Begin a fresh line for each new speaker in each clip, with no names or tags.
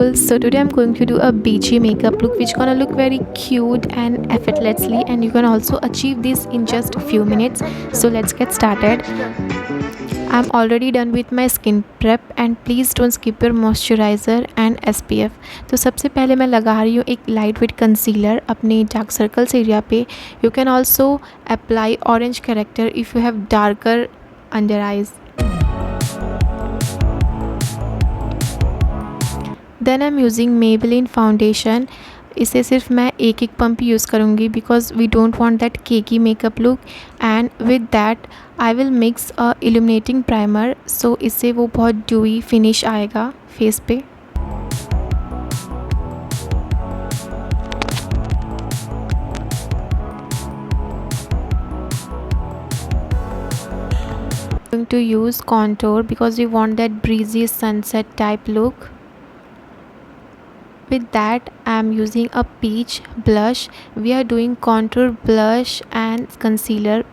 So today I'm going to do a beachy makeup look which gonna look very cute and effortlessly, and you can also achieve this in just a few minutes. So let's get started. I'm already done with my skin prep and please don't skip your moisturizer and SPF. तो सबसे पहले मैं लगा रही हूँ एक light weight concealer अपने dark circles area पे. You can also apply orange corrector if you have darker under eyes. Then I am using Maybelline foundation. इसे सिर्फ मैं एक एक पंप यूज़ करूँगी because we don't want that cakey makeup look. And with that I will mix a illuminating primer. So इससे वो बहुत dewy finish आएगा फेस पे. Going to use contour because we want that breezy sunset type look. With that I am using a peach blush. We are doing contour, blush and concealer.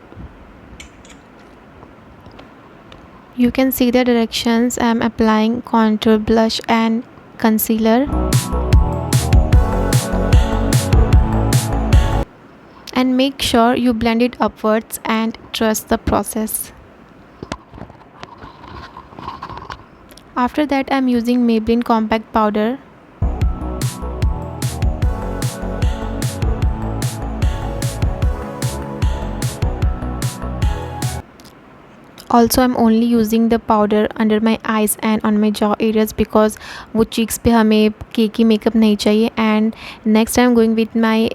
You can see the directions. I am applying contour, blush and concealer. And make sure you blend it upwards and trust the process. After that I am using Maybelline compact powder. Also I'm only using the powder under my eyes and on my jaw areas because वो cheeks पे हमें केकी makeup नहीं चाहिए. And next I'm going with my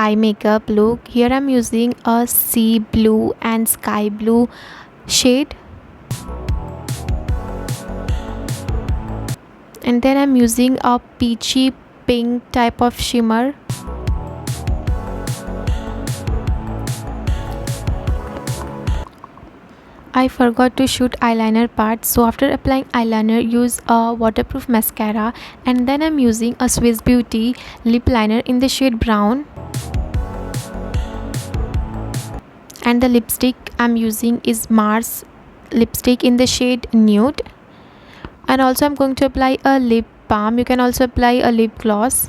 eye makeup look. Here I'm using a sea blue and sky blue shade. And then I'm using a peachy pink type of shimmer. I forgot to shoot eyeliner part, so after applying eyeliner use a waterproof mascara. And then I'm using a Swiss Beauty lip liner in the shade brown. And the lipstick I'm using is Mars lipstick in the shade nude. And also I'm going to apply a lip balm. You can also apply a lip gloss.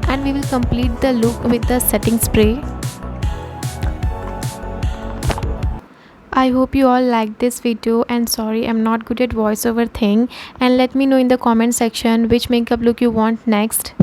And we will complete the look with the setting spray. I hope you all liked this video, and sorry I'm not good at voiceover thing. And let me know in the comment section which makeup look you want next.